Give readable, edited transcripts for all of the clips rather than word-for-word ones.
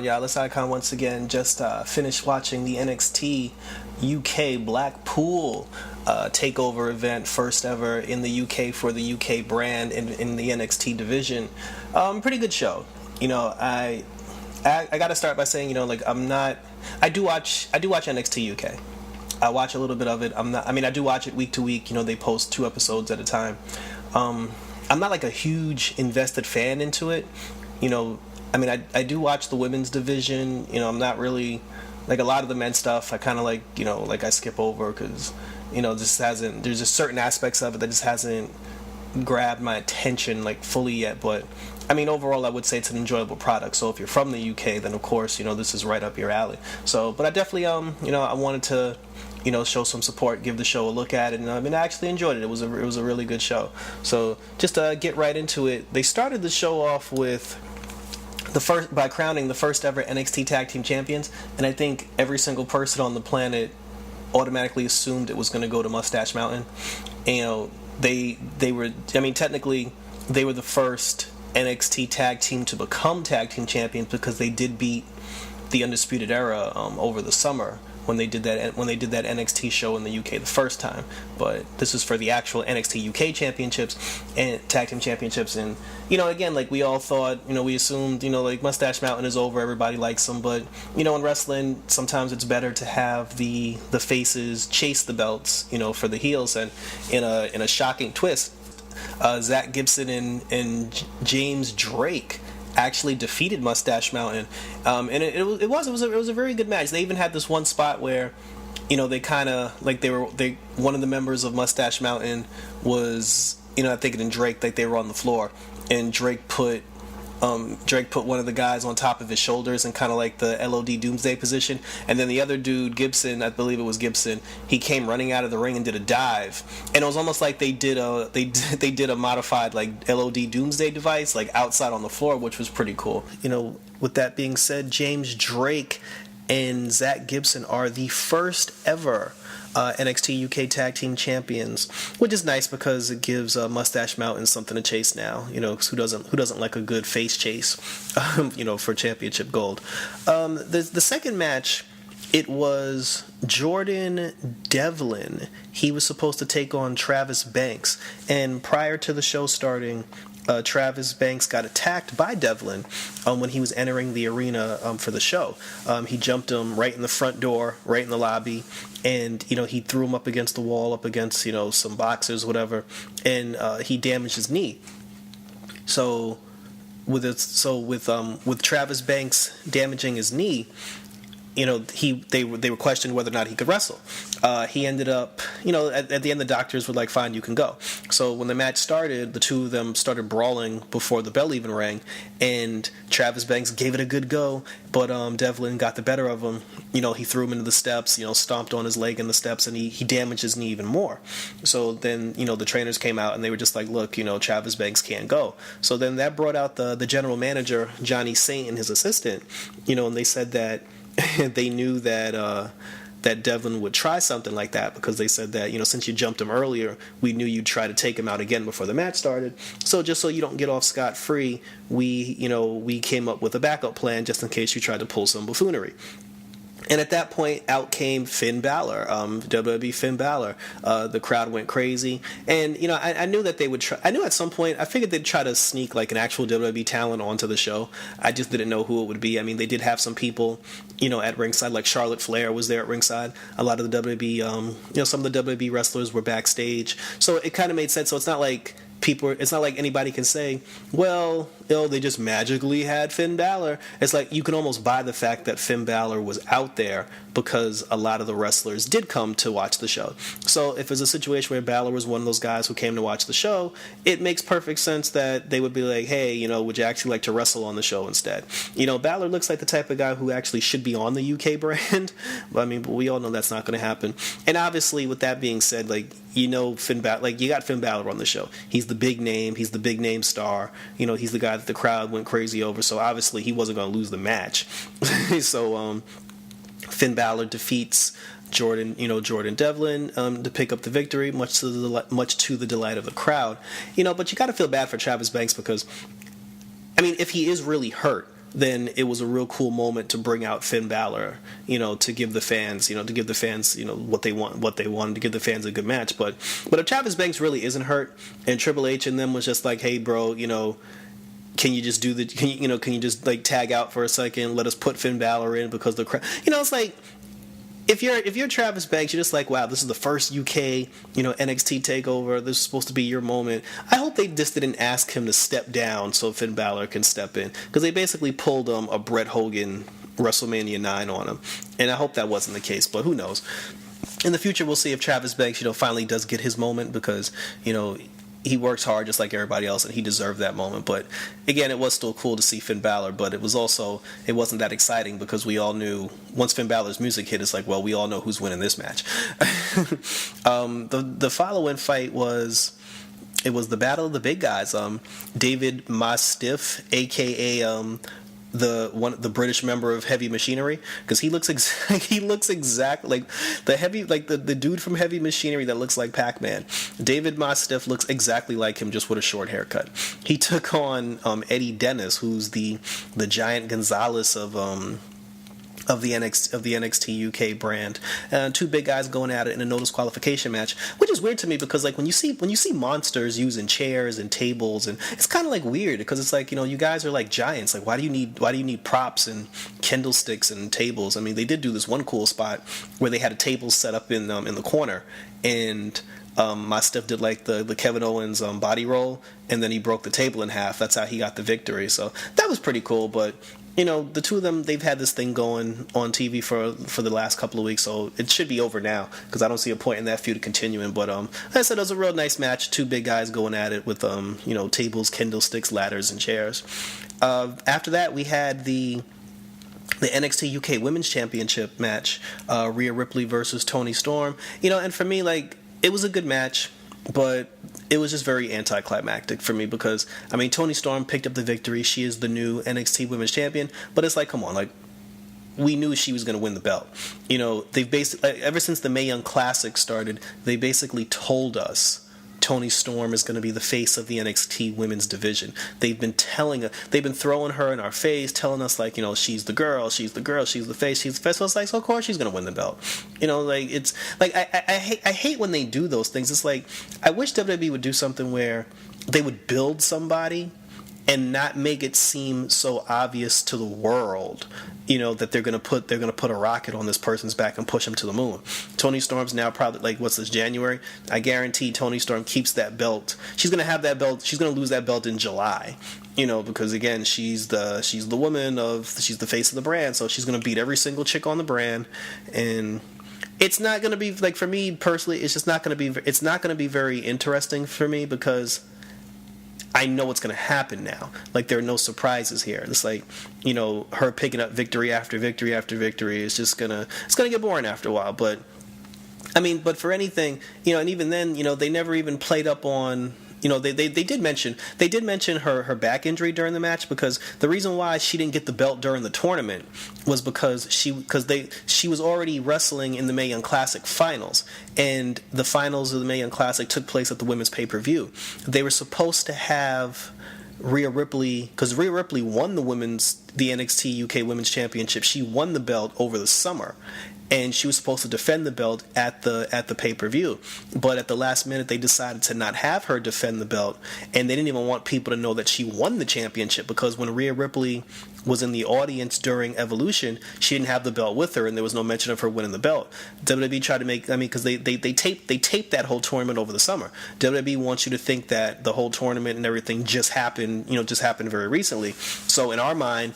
on, y'all? This Icon once again. Just finished watching the NXT U.K. Blackpool takeover event, first ever in the U.K. for the U.K. brand in the NXT division. Pretty good show. You know, I got to start by saying, you know, like I do watch NXT U.K. I watch a little bit of it. I do watch it week to week. You know, they post 2 episodes at a time. I'm not like a huge invested fan into it. You know, I do watch the women's division. You know, I'm not really like a lot of the men's stuff. I kind of like, you know, like I skip over because, you know, there's just certain aspects of it that just hasn't grabbed my attention like fully yet. But I mean, overall, I would say it's an enjoyable product. So if you're from the UK, then of course, you know, this is right up your alley. So, but I definitely, you know, I wanted to, you know, show some support, give the show a look at it, and I actually enjoyed it. It was a really good show. So just get right into it. They started the show off with by crowning the first ever NXT Tag Team Champions, and I think every single person on the planet automatically assumed it was going to go to Mustache Mountain. And, you know, they were, I mean, technically they were the first NXT Tag Team to become Tag Team Champions because they did beat the Undisputed Era over the summer when they did that NXT show in the UK the first time. But this is for the actual NXT UK championships and tag team championships. And, you know, again, like we all thought, you know, we assumed, you know, like Mustache Mountain is over, everybody likes them. But, you know, in wrestling, sometimes it's better to have the faces chase the belts, you know, for the heels. And in a shocking twist, Zach Gibson and James Drake actually defeated Mustache Mountain, and it was a very good match. They even had this one spot where, you know, they kind of like one of the members of Mustache Mountain was, you know, I think in Drake, like they were on the floor, and Drake put one of the guys on top of his shoulders in kind of like the LOD Doomsday position, and then the other dude, Gibson, I believe it was Gibson, he came running out of the ring and did a dive, and it was almost like they did a modified like LOD Doomsday device like outside on the floor, which was pretty cool. You know, with that being said, James Drake and Zach Gibson are the first ever NXT UK Tag Team Champions, which is nice because it gives Mustache Mountain something to chase now. You know, 'cause who doesn't like a good face chase, you know, for championship gold. The second match, it was Jordan Devlin. He was supposed to take on Travis Banks, and prior to the show starting, Travis Banks got attacked by Devlin when he was entering the arena for the show. He jumped him right in the front door, right in the lobby, and, you know, he threw him up against the wall, up against, you know, some boxers, whatever, and he damaged his knee. So with Travis Banks damaging his knee, you know, they were questioned whether or not he could wrestle. He ended up, you know, at the end the doctors were like, fine, you can go. So when the match started, the two of them started brawling before the bell even rang, and Travis Banks gave it a good go, but Devlin got the better of him. You know, he threw him into the steps, you know, stomped on his leg in the steps, and he damaged his knee even more. So then, you know, the trainers came out and they were just like, look, you know, Travis Banks can't go. So then that brought out the general manager, Johnny Saint, and his assistant, you know, and they said that they knew that Devlin would try something like that because they said that, you know, since you jumped him earlier, we knew you'd try to take him out again before the match started. So just so you don't get off scot-free, we came up with a backup plan just in case you tried to pull some buffoonery. And at that point, out came Finn Balor, WWE Finn Balor. The crowd went crazy. And, you know, I knew that they would try. I knew at some point, I figured they'd try to sneak like an actual WWE talent onto the show. I just didn't know who it would be. I mean, they did have some people, you know, at ringside, like Charlotte Flair was there at ringside. A lot of the WWE, you know, some of the WWE wrestlers were backstage. So it kind of made sense. So it's not like anybody can say, well, you know, they just magically had Finn Balor. It's like you can almost buy the fact that Finn Balor was out there because a lot of the wrestlers did come to watch the show. So if it's a situation where Balor was one of those guys who came to watch the show, it makes perfect sense that they would be like, hey, you know, would you actually like to wrestle on the show instead? You know, Balor looks like the type of guy who actually should be on the UK brand. But we all know that's not going to happen. And obviously, with that being said, like, you know, Finn Balor, like, you got Finn Balor on the show. He's the big name. He's the big name star. You know, he's the guy that the crowd went crazy over. So obviously, he wasn't going to lose the match. So Finn Balor defeats Jordan Devlin to pick up the victory, much to the delight of the crowd. You know, but you got to feel bad for Travis Banks because, I mean, if he is really hurt, then it was a real cool moment to bring out Finn Balor, to give the fans, what they wanted, to give the fans a good match. But if Travis Banks really isn't hurt, and Triple H and them was just like, hey, bro, can you just can you just like tag out for a second? Let us put Finn Balor in because the crowd, it's like, if you're Travis Banks, you're just like, wow, this is the first UK, NXT takeover. This is supposed to be your moment. I hope they just didn't ask him to step down so Finn Balor can step in, because they basically pulled a Bret Hogan WrestleMania 9 on him, and I hope that wasn't the case. But who knows? In the future, we'll see if Travis Banks, finally does get his moment, because he works hard just like everybody else, and he deserved that moment. But again, it was still cool to see Finn Balor, but it wasn't that exciting, because we all knew once Finn Balor's music hit, it's like, well, we all know who's winning this match. The following fight was the Battle of the Big Guys. David Mastiff, aka the British member of Heavy Machinery, because he looks exactly like the dude from Heavy Machinery that looks like Pac-Man. David Mastiff looks exactly like him, just with a short haircut. He took on Eddie Dennis, who's the Giant Gonzalez of the NXT UK brand. Two big guys going at it in a no disqualification match, which is weird to me, because like when you see monsters using chairs and tables, and it's kind of like weird, because it's like, you guys are like giants. Like, why do you need props and candlesticks and tables? I mean, they did do this one cool spot where they had a table set up in the corner, and my stuff did like the Kevin Owens body roll, and then he broke the table in half. That's how he got the victory. So that was pretty cool. But the two of them, they've had this thing going on TV for the last couple of weeks, so it should be over now, because I don't see a point in that feud continuing. But like I said, it was a real nice match. Two big guys going at it with tables, candlesticks, ladders, and chairs. After that, we had the NXT UK Women's Championship match, Rhea Ripley versus Toni Storm. And for me, like, it was a good match, but it was just very anticlimactic for me, because Toni Storm picked up the victory. She is the new NXT Women's Champion, but it's like, come on, like, we knew she was going to win the belt. They've basically, ever since the Mae Young Classic started, they basically told us Toni Storm is going to be the face of the NXT women's division. They've been throwing her in our face, telling us like, she's the girl, she's the face, she's the face. So it's like, so of course she's going to win the belt. Like, it's like, I hate when they do those things. It's like, I wish WWE would do something where they would build somebody and not make it seem so obvious to the world, that they're gonna put a rocket on this person's back and push him to the moon. Toni Storm's now probably, like, what's this, January? I guarantee Toni Storm keeps that belt. She's gonna have that belt. She's gonna lose that belt in July, because again, she's the the face of the brand, so she's gonna beat every single chick on the brand, and it's not gonna be, like, for me personally, it's not gonna be very interesting for me, because I know what's going to happen now. Like, there are no surprises here. It's like, her picking up victory after victory after victory is just it's gonna get boring after a while. But but for anything, and even then, they never even played up on, they did mention her back injury during the match, because the reason why she didn't get the belt during the tournament was because she was already wrestling in the Mae Young Classic finals, and the finals of the Mae Young Classic took place at the women's pay-per-view. They were supposed to have Rhea Ripley, because Rhea Ripley won the NXT UK Women's Championship. She won the belt over the summer, and she was supposed to defend the belt at the pay-per-view. But at the last minute, they decided to not have her defend the belt, and they didn't even want people to know that she won the championship, because when Rhea Ripley was in the audience during Evolution, she didn't have the belt with her, and there was no mention of her winning the belt. WWE tried to make, because they taped that whole tournament over the summer. WWE wants you to think that the whole tournament and everything just happened very recently. So in our mind,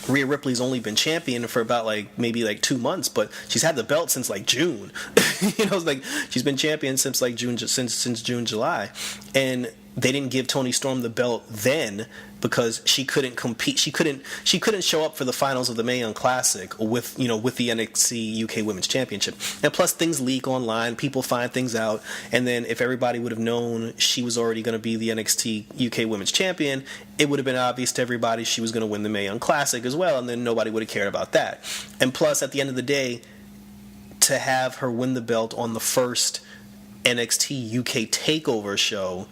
Rhea Ripley's only been champion for about maybe 2 months, but she's had the belt since June. She's been champion since June, July, and they didn't give Toni Storm the belt then because she couldn't compete. She couldn't show up for the finals of the Mae Young Classic with the NXT UK Women's Championship. And plus, things leak online, people find things out, and then if everybody would have known she was already going to be the NXT UK Women's Champion, it would have been obvious to everybody she was going to win the Mae Young Classic as well, and then nobody would have cared about that. And plus, at the end of the day, to have her win the belt on the first NXT UK Takeover show,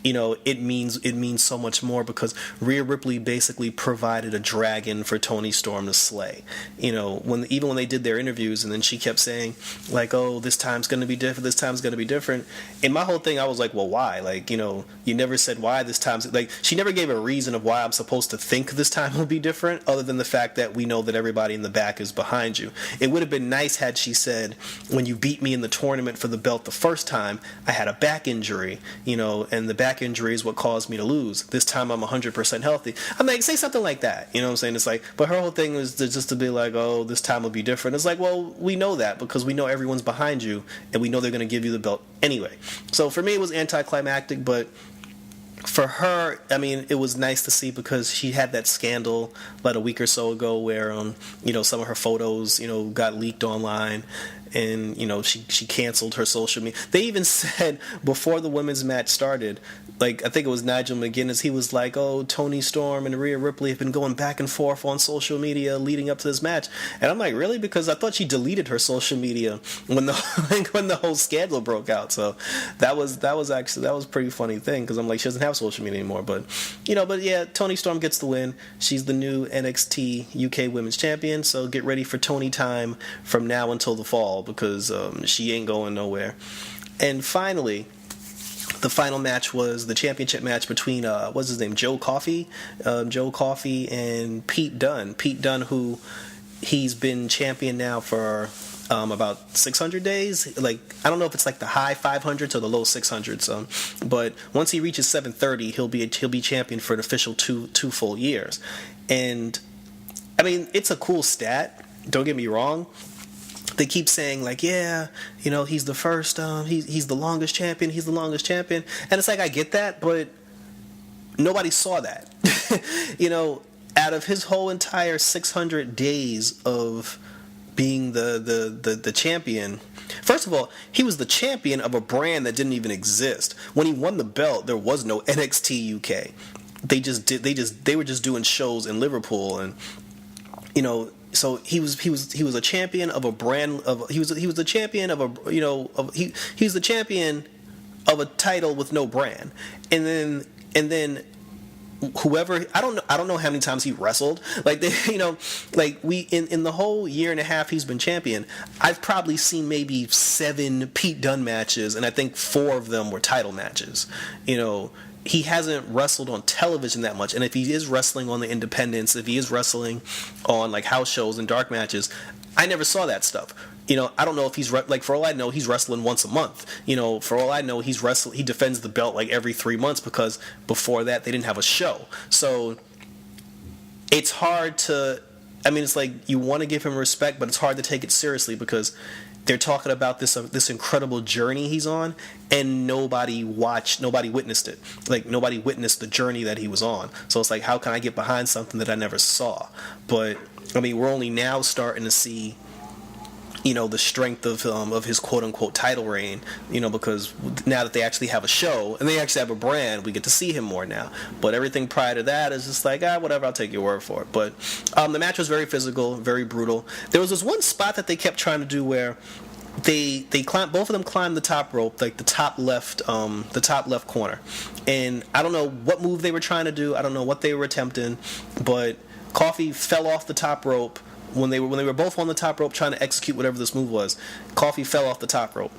it means so much more because Rhea Ripley basically provided a dragon for Toni Storm to slay. Even when they did their interviews, and then she kept saying like, "Oh, this time's going to be different. This time's going to be different." And my whole thing, I was like, "Well, why? Like, you never said why this time's like." She never gave a reason of why I'm supposed to think this time will be different, other than the fact that we know that everybody in the back is behind you. It would have been nice had she said, "When you beat me in the tournament for the belt the first time, I had a back injury, and the back injury is what caused me to lose. This time I'm 100% healthy." I'm like, say something like that. You know what I'm saying? It's like, but her whole thing was just to be like, "Oh, this time will be different." It's like, well, we know that because we know everyone's behind you, and we know they're going to give you the belt anyway. So for me, it was anticlimactic, but for her, I mean, it was nice to see because she had that scandal about a week or so ago where, some of her photos, got leaked online, and she canceled her social media. They even said before the women's match started, like I think it was Nigel McGuinness, he was like, "Oh, Toni Storm and Rhea Ripley have been going back and forth on social media leading up to this match," and I'm like, really? Because I thought she deleted her social media when the whole scandal broke out. So that was a pretty funny thing because I'm like, she doesn't have social media anymore. But yeah, Toni Storm gets the win. She's the new NXT UK Women's Champion. So get ready for Toni time from now until the fall because she ain't going nowhere. And finally, the final match was the championship match between what's his name, Joe Coffey and Pete Dunne. Pete Dunne, who he's been champion now for about 600 days. Like, I don't know if it's like the high 500s or the low 600s. But once he reaches 730, he'll be champion for an official two full years. And I mean, it's a cool stat. Don't get me wrong. They keep saying like, yeah, he's the first, he's the longest champion, and it's like, I get that, but nobody saw that. Out of his whole entire 600 days of being the champion, first of all, he was the champion of a brand that didn't even exist. When he won the belt, there was no NXT UK. They were just doing shows in Liverpool, and so he was a champion of a brand of he was the champion of a he was the champion of a title with no brand, and then whoever, I don't know how many times he wrestled, like we in the whole year and a half he's been champion, I've probably seen maybe 7 Pete Dunne matches, and I think 4 of them were title matches. He hasn't wrestled on television that much, and if he is wrestling on the independents, if he is wrestling on like house shows and dark matches, I never saw that stuff. I don't know if he's like, for all I know, he's wrestling once a month. For all I know, he defends the belt like every 3 months because before that they didn't have a show. So it's hard to, I mean, it's like you want to give him respect, but it's hard to take it seriously because they're talking about this incredible journey he's on, and nobody witnessed it. Like, nobody witnessed the journey that he was on. So it's like, how can I get behind something that I never saw? But I mean, we're only now starting to see, the strength of his quote unquote title reign. Because now that they actually have a show and they actually have a brand, we get to see him more now. But everything prior to that is just like, whatever, I'll take your word for it. But the match was very physical, very brutal. There was this one spot that they kept trying to do where they climbed, both of them climbed the top rope, like the top left corner, and I don't know what move they were trying to do. I don't know what they were attempting, but Coffey fell off the top rope. When they were both on the top rope trying to execute whatever this move was, Coffey fell off the top rope.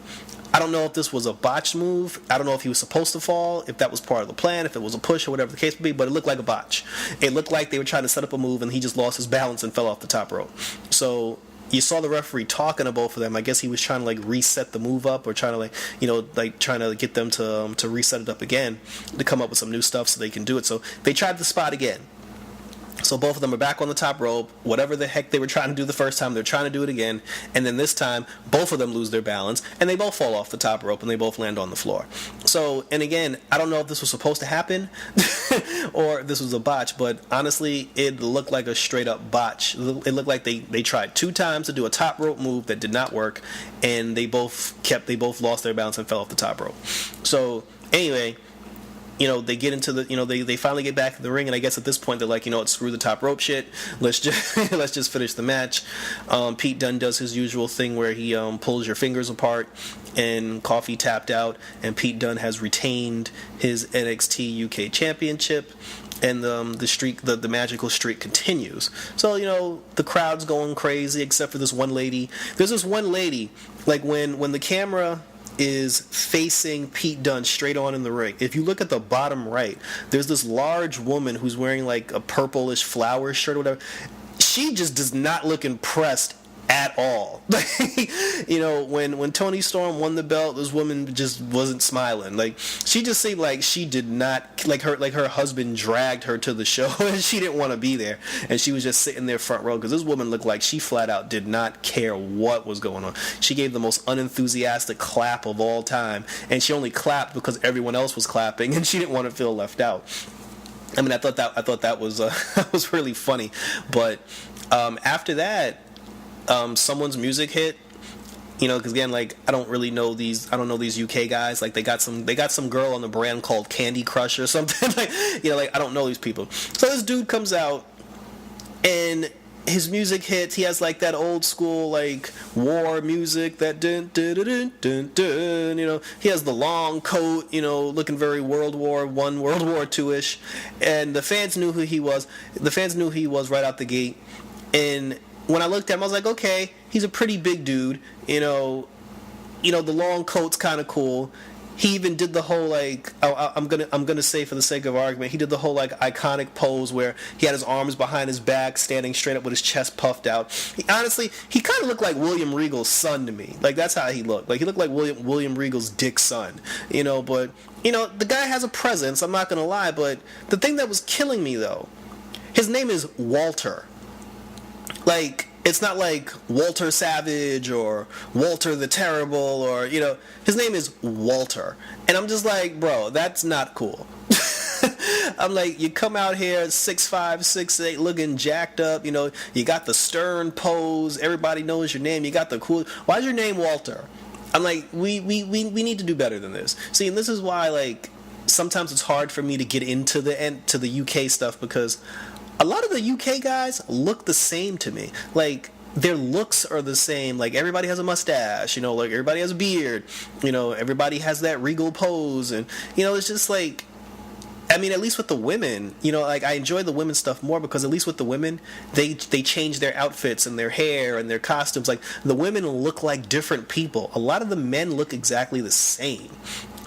I don't know if this was a botched move. I don't know if he was supposed to fall, if that was part of the plan, if it was a push or whatever the case would be, but it looked like a botch. It looked like they were trying to set up a move and he just lost his balance and fell off the top rope. So you saw the referee talking to both of them. I guess he was trying to like reset the move up, or trying to trying to get them to reset it up again, to come up with some new stuff so they can do it. So they tried the spot again. So both of them are back on the top rope. Whatever the heck they were trying to do the first time, they're trying to do it again. And then this time, both of them lose their balance, and they both fall off the top rope, and they both land on the floor. So, and again, I don't know if this was supposed to happen or if this was a botch, but honestly, it looked like a straight-up botch. It looked like they tried 2 times to do a top rope move that did not work, and they both lost their balance and fell off the top rope. So, anyway, they get into the, they finally get back in the ring, and I guess at this point they're like, screw the top rope shit. Let's just let's just finish the match. Pete Dunne does his usual thing where he pulls your fingers apart, and Coffey tapped out, and Pete Dunne has retained his NXT UK championship, and the magical streak continues. So the crowd's going crazy, except for this one lady. There's this one lady, like when the camera is facing Pete Dunne straight on in the ring. If you look at the bottom right, there's this large woman who's wearing like a purplish flower shirt or whatever. She just does not look impressed at all. When Toni Storm won the belt, this woman just wasn't smiling. Like, she just seemed like she did not, like her husband dragged her to the show and she didn't want to be there, and she was just sitting there front row, because this woman looked like she flat out did not care what was going on. She gave the most unenthusiastic clap of all time, and she only clapped because everyone else was clapping, and she didn't want to feel left out. I mean, I thought that was that was really funny. But after that, someone's music hit, because again, like, I don't know these UK guys. Like, they got some girl on the brand called Candy Crush or something. Like, I don't know these people. So this dude comes out, and his music hits. He has like that old school like war music, that dun dun dun dun dun. He has the long coat, looking very World War I, World War II-ish, and the fans knew who he was. The fans knew who he was right out the gate, and when I looked at him, I was like, okay, he's a pretty big dude. The long coat's kind of cool. He even did the whole like, I'm gonna say for the sake of argument, he did the whole like iconic pose where he had his arms behind his back, standing straight up with his chest puffed out. He kind of looked like William Regal's son to me. Like, that's how he looked. Like, he looked like William Regal's dick son. But the guy has a presence. I'm not gonna lie. But the thing that was killing me though, his name is Walter. Like, it's not like Walter Savage or Walter the Terrible or, his name is Walter. And I'm just like, bro, that's not cool. I'm like, you come out here 6'5", 6'8", looking jacked up, you got the stern pose, everybody knows your name, you got the cool, why's your name Walter? I'm like, we need to do better than this. See, and this is why, like, sometimes it's hard for me to get into the UK stuff, because a lot of the UK guys look the same to me. Like, their looks are the same. Like, everybody has a mustache, like everybody has a beard, everybody has that regal pose, and it's just like, I mean, at least with the women, like, I enjoy the women's stuff more, because at least with the women, they change their outfits and their hair and their costumes. Like, the women look like different people. A lot of the men look exactly the same.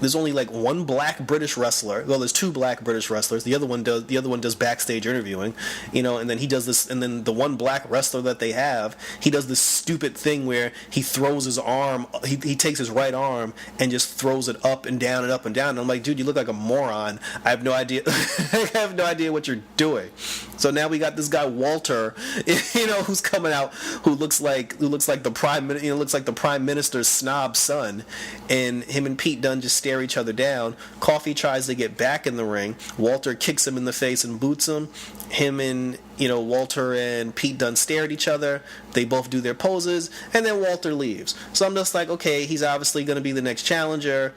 There's only like one black British wrestler. Well, there's two black British wrestlers. The other one does backstage interviewing, and then he does this. And then the one black wrestler that they have, he does this stupid thing where he throws his arm. He takes his right arm and just throws it up and down and up and down. And I'm like, dude, you look like a moron. I have no idea. I have no idea what you're doing. So now we got this guy Walter, who's coming out, who looks like the prime minister's snob son, and him and Pete Dunne just stare each other down. Coffey tries to get back in the ring. Walter kicks him in the face and boots him. Him and Walter and Pete Dunne stare at each other. They both do their poses, and then Walter leaves. So I'm just like, okay, he's obviously going to be the next challenger.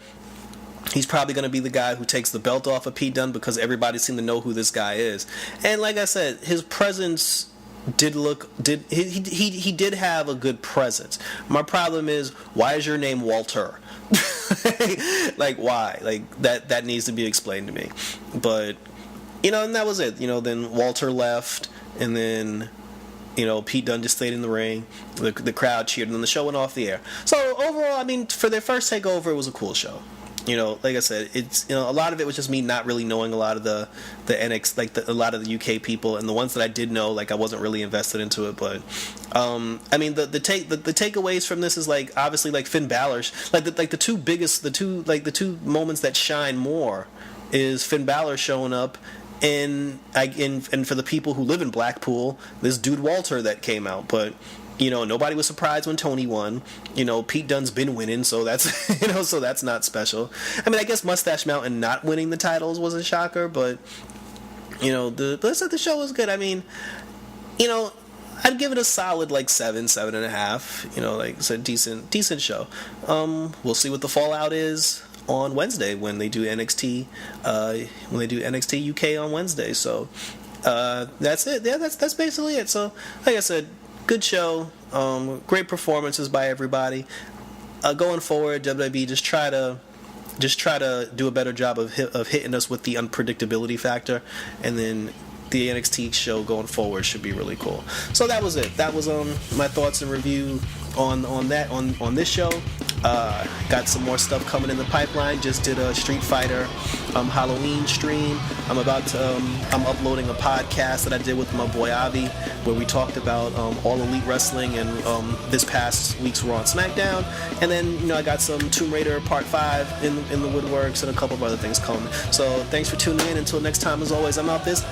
He's probably going to be the guy who takes the belt off of Pete Dunne, because everybody seemed to know who this guy is. And like I said, his presence he did have a good presence. My problem is, why is your name Walter? Like, why? Like, that needs to be explained to me. But and that was it. Then Walter left, and then Pete Dunne just stayed in the ring. The crowd cheered, and then the show went off the air. So overall, I mean, for their first takeover, it was a cool show. Like I said, it's a lot of it was just me not really knowing a lot of the NX, like a lot of the UK people, and the ones that I did know, like, I wasn't really invested into it. But I mean, the takeaways from this is, like, obviously, like, Finn Balor, the two moments that shine more is Finn Balor showing up. And for the people who live in Blackpool, this dude Walter that came out. But nobody was surprised when Tony won. Pete Dunne's been winning, so that's so that's not special. I mean, I guess Mustache Mountain not winning the titles was a shocker, but the show was good. I mean, I'd give it a solid like 7.5. Like, it's a decent show. We'll see what the fallout is. on Wednesday when they do NXT UK on Wednesday. So that's it. Yeah, that's basically it. So like I said, good show. Great performances by everybody. Going forward, WWE just try to do a better job of hitting us with the unpredictability factor, and then the NXT show going forward should be really cool. So that was it. That was my thoughts and review on this show. Got some more stuff coming in the pipeline. Just did a Street Fighter Halloween stream. I'm uploading a podcast that I did with my boy Avi, where we talked about All Elite Wrestling and this past week's Raw and SmackDown. And then I got some Tomb Raider Part 5 in the woodworks and a couple of other things coming. So thanks for tuning in. Until next time, as always, I'm out. This